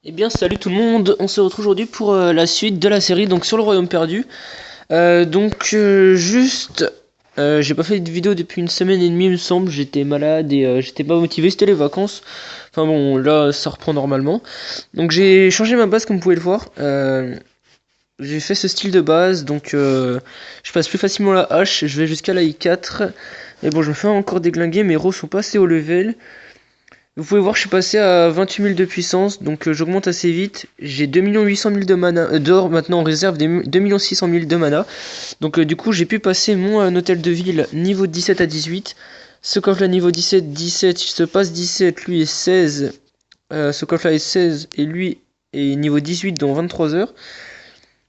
Eh bien, salut tout le monde, on se retrouve aujourd'hui pour la suite de la série, donc sur le Royaume perdu. J'ai pas fait de vidéo depuis une semaine et demie, il me semble, j'étais malade et j'étais pas motivé, c'était les vacances. Enfin bon, là, ça reprend normalement. Donc j'ai changé ma base comme vous pouvez le voir. J'ai fait ce style de base, donc je passe plus facilement la hache, je vais jusqu'à la I4. Mais bon, je me fais encore déglinguer, mes héros sont pas assez haut level. Vous pouvez voir, je suis passé à 28 000 de puissance, donc j'augmente assez vite. J'ai 2 800 000 de mana d'or maintenant en réserve, des 2 600 000 de mana. Donc du coup, j'ai pu passer mon hôtel de ville niveau 17 à 18. Ce coffre là niveau 17, 17, je se passe 17, lui est 16. Ce coffre là est 16 et lui est niveau 18 dans 23 heures.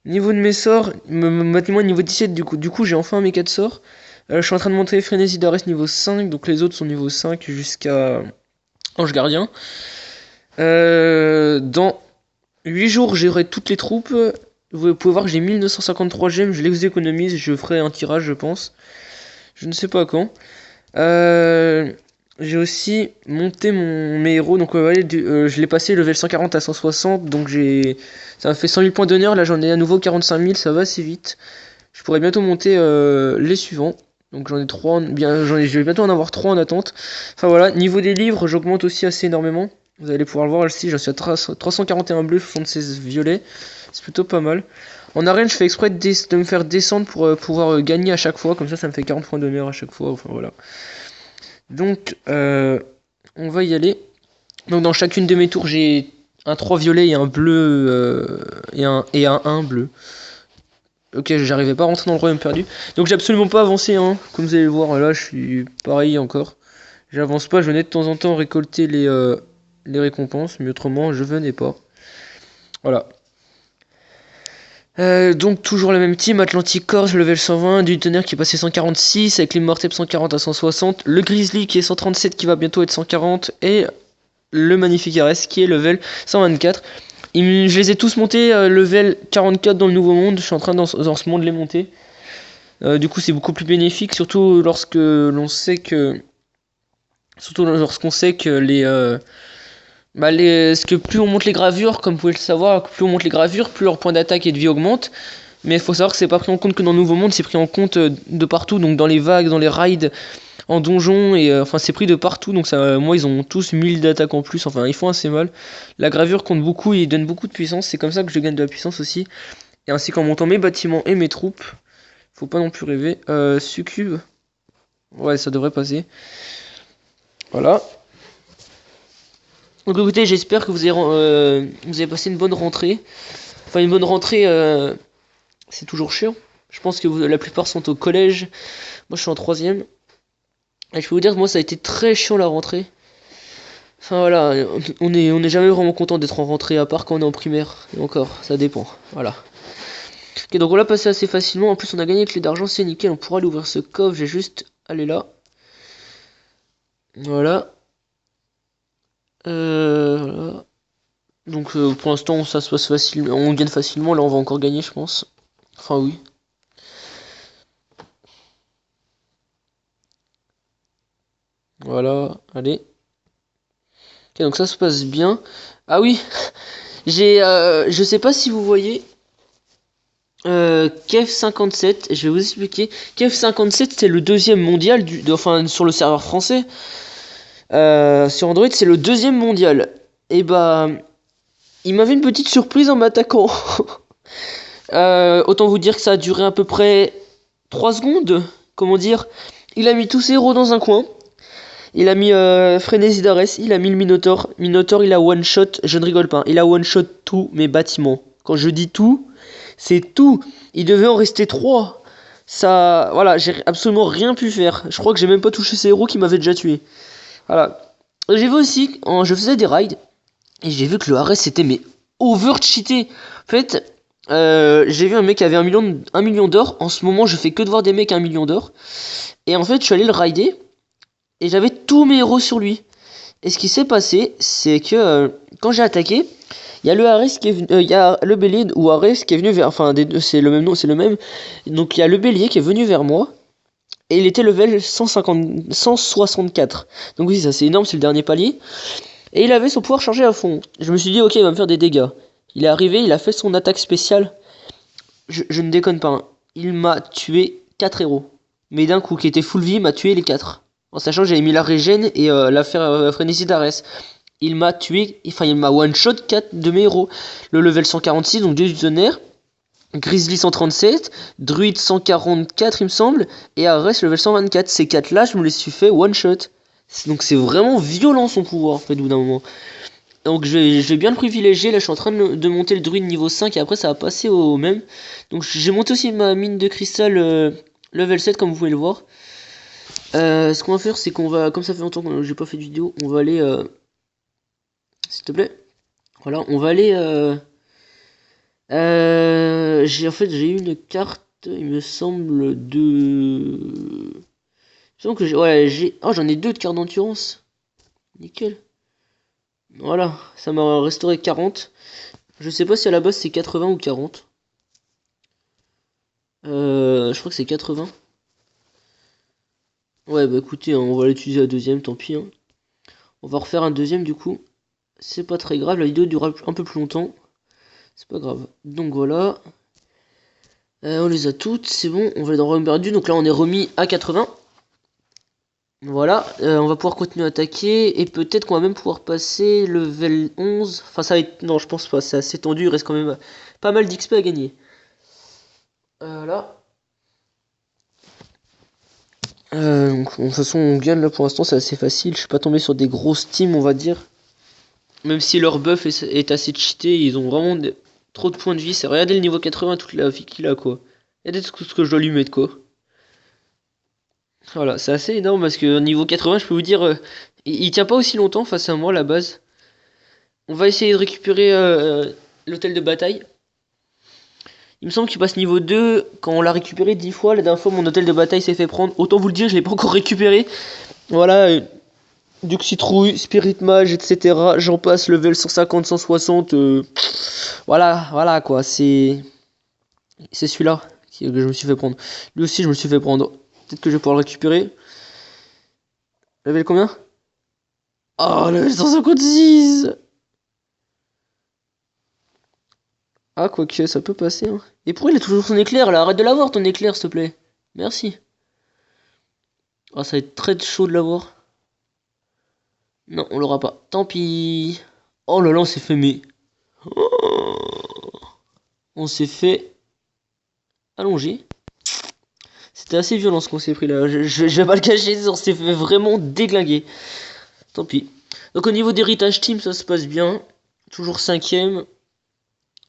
Niveau de mes sorts, maintenant niveau 17 du coup j'ai enfin mes 4 sorts. Je suis en train de monter Frénésie d'Arès niveau 5, donc les autres sont niveau 5 jusqu'à Ange Gardien. Dans 8 jours, j'aurai toutes les troupes. Vous pouvez voir que j'ai 1953 gemmes, je les économise, je ferai un tirage, je pense. Je ne sais pas quand. Euh, j'ai aussi monté mes héros, donc je l'ai passé level 140 à 160, donc ça m'a fait 100 000 points d'honneur, là j'en ai à nouveau 45 000, ça va assez vite. Je pourrais bientôt monter les suivants. Donc j'en ai 3, je vais bientôt en avoir 3 en attente. Enfin voilà, niveau des livres, j'augmente aussi assez énormément. Vous allez pouvoir le voir ici, j'en suis à 341 bleus, 76 violets. C'est plutôt pas mal. En arène, je fais exprès de me faire descendre pour pouvoir gagner à chaque fois. Comme ça me fait 40 points d'honneur à chaque fois. Enfin voilà. Donc, on va y aller. Donc dans chacune de mes tours, j'ai un 3 violet et un bleu et un 1 bleu. Ok, j'arrivais pas à rentrer dans le royaume perdu. Donc j'ai absolument pas avancé, hein. Comme vous allez le voir, là, je suis pareil encore. J'avance pas, je venais de temps en temps récolter les récompenses, mais autrement, je venais pas. Voilà. Donc toujours la même team, Atlantic Corps, level 120, du tonnerre qui est passé 146, avec l'immortep 140 à 160, le Grizzly qui est 137 qui va bientôt être 140, et le Magnifique Ares qui est level 124. Je les ai tous montés level 44 dans le nouveau monde, je suis en train dans ce monde de les monter. Du coup c'est beaucoup plus bénéfique, surtout lorsqu'on sait que plus on monte les gravures, comme vous pouvez le savoir, plus on monte les gravures, plus leur point d'attaque et de vie augmente. Mais il faut savoir que c'est pas pris en compte que dans le Nouveau Monde, c'est pris en compte de partout, donc dans les vagues, dans les raids, en donjon, et enfin c'est pris de partout, donc ça, moi ils ont tous 1000 d'attaque en plus, enfin ils font assez mal. La gravure compte beaucoup et donne beaucoup de puissance, c'est comme ça que je gagne de la puissance aussi. Et ainsi qu'en montant mes bâtiments et mes troupes, faut pas non plus rêver. Succube, ouais ça devrait passer. Voilà. Donc écoutez, j'espère que vous avez passé une bonne rentrée. Enfin une bonne rentrée, c'est toujours chiant. Je pense que la plupart sont au collège. Moi je suis en troisième. Et je peux vous dire que moi ça a été très chiant la rentrée. Enfin voilà, on est jamais vraiment content d'être en rentrée, à part quand on est en primaire. Et encore, ça dépend. Voilà. Ok, donc on l'a passé assez facilement. En plus on a gagné les clés d'argent, c'est nickel. On pourra aller ouvrir ce coffre, j'ai juste aller là. Voilà. Voilà. Donc pour l'instant ça se passe facilement. On gagne facilement, là on va encore gagner je pense. Enfin oui. Voilà, allez. Ok, donc ça se passe bien. Ah oui, je sais pas si vous voyez, Kev 57, je vais vous expliquer. Kev 57, c'est le deuxième mondial enfin, sur le serveur français. Sur Android, c'est le deuxième mondial. Et bah, il m'avait une petite surprise en m'attaquant. Autant vous dire que ça a duré à peu près 3 secondes. Comment dire? Il a mis tous ses héros dans un coin. Il a mis Frénésie d'Arès, il a mis le Minotaur. Minotaur, il a one shot, je ne rigole pas, il a one shot tous mes bâtiments. Quand je dis tout, c'est tout. Il devait en rester 3. Ça, voilà, j'ai absolument rien pu faire. Je crois que j'ai même pas touché ces héros qui m'avaient déjà tué. Voilà. J'ai vu aussi, quand je faisais des raids, et j'ai vu que le Ares c'était mais over cheaté. En fait, j'ai vu un mec qui avait 1 million d'or. En ce moment, je fais que de voir des mecs à 1 million d'or. Et en fait, je suis allé le raider. Et j'avais tous mes héros sur lui. Et ce qui s'est passé, c'est que quand j'ai attaqué, il y a le Ares qui est venu, il y a le bélier ou Ares qui est venu vers, enfin des deux, c'est le même nom, c'est le même. Donc il y a le bélier qui est venu vers moi et il était level 164. Donc oui, ça c'est énorme, c'est le dernier palier. Et il avait son pouvoir chargé à fond. Je me suis dit, ok, il va me faire des dégâts. Il est arrivé, il a fait son attaque spéciale. Je ne déconne pas, hein. Il m'a tué 4 héros. Mais d'un coup, qui était full vie, il m'a tué les 4. En sachant que j'avais mis la régène et la frénésie d'Arès. Il m'a tué, enfin il m'a one-shot 4 de mes héros. Le level 146, donc Dieu du tonnerre. Grizzly 137, Druide 144 il me semble, et Arès level 124. Ces 4 là, je me les suis fait one-shot. Donc c'est vraiment violent son pouvoir en fait au bout d'un moment. Donc je vais bien le privilégier. Là je suis en train de monter le druide niveau 5 et après ça va passer au même. Donc j'ai monté aussi ma mine de cristal level 7 comme vous pouvez le voir. Ce qu'on va faire c'est qu'on va, comme ça fait longtemps que j'ai pas fait de vidéo, on va aller, s'il te plaît, voilà, on va aller, j'ai eu une carte, il me semble, de... Il me semble que oh j'en ai 2 de cartes d'endurance. Nickel. Voilà, ça m'a restauré 40. Je sais pas si à la base c'est 80 ou 40. Je crois que c'est 80. Ouais, bah écoutez, hein, on va l'utiliser la deuxième, tant pis, hein. On va refaire un deuxième du coup. C'est pas très grave, la vidéo durera un peu plus longtemps. C'est pas grave. Donc voilà. On les a toutes, c'est bon. On va dans Royaume perdu. Donc là, on est remis à 80. Voilà. On va pouvoir continuer à attaquer. Et peut-être qu'on va même pouvoir passer level 11. Enfin, ça va être... Non, je pense pas. C'est assez tendu. Il reste quand même pas mal d'XP à gagner. Voilà. Donc, de toute façon, on gagne là pour l'instant. C'est assez facile. Je suis pas tombé sur des grosses teams, on va dire. Même si leur buff est assez cheaté. Ils ont vraiment trop de points de vie. C'est regardez le niveau 80, toute la vie qu'il a, quoi. Regardez tout ce que je dois lui mettre, quoi. Voilà, c'est assez énorme parce que niveau 80, je peux vous dire, il tient pas aussi longtemps face à moi à la base. On va essayer de récupérer l'hôtel de bataille. Il me semble qu'il passe niveau 2 quand on l'a récupéré 10 fois. La dernière fois, mon hôtel de bataille s'est fait prendre. Autant vous le dire, je l'ai pas encore récupéré. Voilà, Duc Citrouille, Spirit Mage, etc. J'en passe, level 150, 160. Voilà quoi, c'est celui-là que je me suis fait prendre. Lui aussi, je me suis fait prendre. Peut-être que je vais pouvoir le récupérer. Level combien? Oh, level 156. Ah, quoique, ça peut passer, hein. Et pourquoi il a toujours son éclair, là? Arrête de l'avoir, ton éclair, s'il te plaît. Merci. Ah, ça va être très chaud de l'avoir. Non, on l'aura pas. Tant pis. Oh là là, on s'est fait, mais... On s'est fait... allonger. C'était assez violent ce qu'on s'est pris, là. Je vais pas le cacher, on s'est fait vraiment déglinguer. Tant pis. Donc au niveau d'héritage team, ça se passe bien. Toujours 5ème.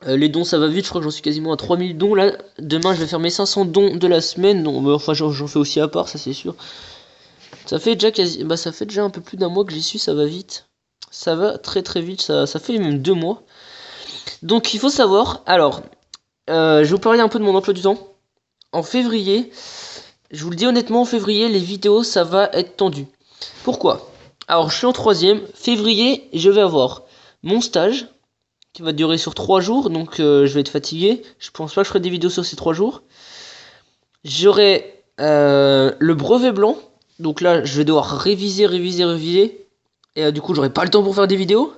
Les dons, ça va vite, je crois que j'en suis quasiment à 3000 dons là. Demain, je vais faire mes 500 dons de la semaine. Non, mais enfin, j'en fais aussi à part, ça c'est sûr. Ça fait déjà ça fait déjà un peu plus d'un mois que j'y suis, ça va vite. Ça va très très vite, ça fait même 2 mois. Donc il faut savoir, alors, je vais vous parler un peu de mon emploi du temps. En février, je vous le dis honnêtement, en février, les vidéos, ça va être tendu. Pourquoi? Alors, je suis en 3ème. Février, je vais avoir mon stage qui va durer sur 3 jours, donc je vais être fatigué. Je pense pas que je ferai des vidéos sur ces 3 jours. J'aurai le brevet blanc, donc là je vais devoir réviser, et du coup j'aurai pas le temps pour faire des vidéos.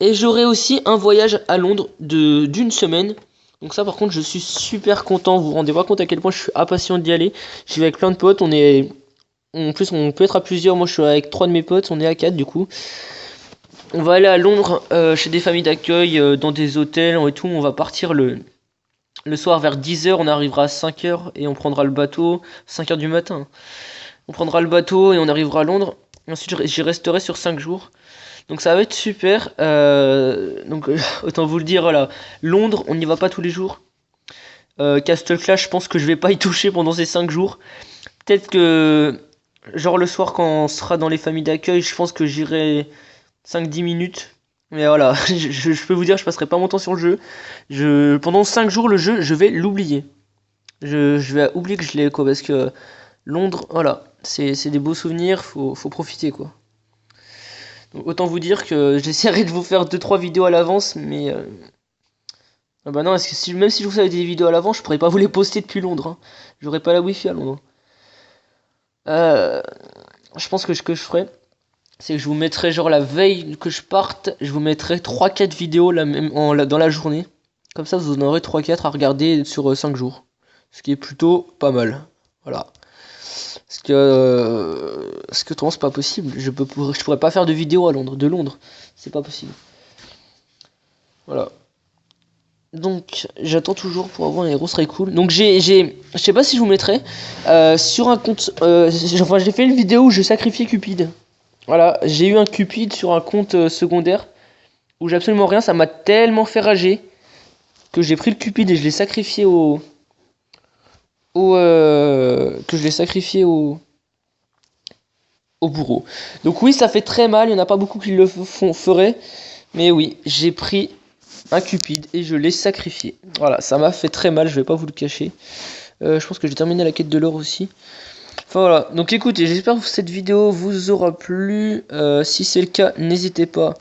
Et j'aurai aussi un voyage à Londres d'une semaine. Donc ça par contre je suis super content, vous vous rendez pas compte à quel point je suis impatient d'y aller. J'y vais avec plein de potes, en plus on peut être à plusieurs, moi je suis avec 3 de mes potes, on est à 4 du coup. On va aller à Londres chez des familles d'accueil, dans des hôtels et tout. On va partir le soir vers 10h. On arrivera à 5h et on prendra le bateau. 5h du matin. On prendra le bateau et on arrivera à Londres. Ensuite, j'y resterai sur 5 jours. Donc ça va être super. Autant vous le dire, voilà. Londres, on n'y va pas tous les jours. Castle Clash, je pense que je vais pas y toucher pendant ces 5 jours. Peut-être que, genre le soir quand on sera dans les familles d'accueil, je pense que j'irai 5-10 minutes. Mais voilà, je peux vous dire, je passerai pas mon temps sur le jeu. Pendant 5 jours, le jeu, je vais l'oublier. Je vais oublier que je l'ai, quoi, parce que Londres, voilà, c'est des beaux souvenirs, faut profiter, quoi. Donc, autant vous dire que j'essaierai de vous faire 2-3 vidéos à l'avance, mais... Ah bah non, parce que même si je vous fais des vidéos à l'avance, je pourrais pas vous les poster depuis Londres, hein. J'aurais pas la wifi à Londres. Je pense que ce que je ferai, c'est que je vous mettrai genre la veille que je parte, je vous mettrai 3-4 vidéos dans la journée. Comme ça vous en aurez 3-4 à regarder sur 5 jours. Ce qui est plutôt pas mal. Voilà. Parce que autrement c'est pas possible. Je pourrais pas faire de vidéo de Londres. C'est pas possible. Voilà. Donc j'attends toujours pour avoir un héros serait cool. Donc je sais pas si je vous mettrai sur un compte. Enfin j'ai fait une vidéo où je sacrifiais Cupid. Voilà, j'ai eu un Cupid sur un compte secondaire où j'ai absolument rien. Ça m'a tellement fait rager que j'ai pris le Cupid et je l'ai sacrifié au bourreau. Donc oui, ça fait très mal. Il n'y en a pas beaucoup qui le feraient. Mais oui, j'ai pris un Cupid et je l'ai sacrifié. Voilà, ça m'a fait très mal, je vais pas vous le cacher. Je pense que j'ai terminé la quête de l'or aussi. Enfin voilà, donc écoutez, j'espère que cette vidéo vous aura plu. Si c'est le cas, n'hésitez pas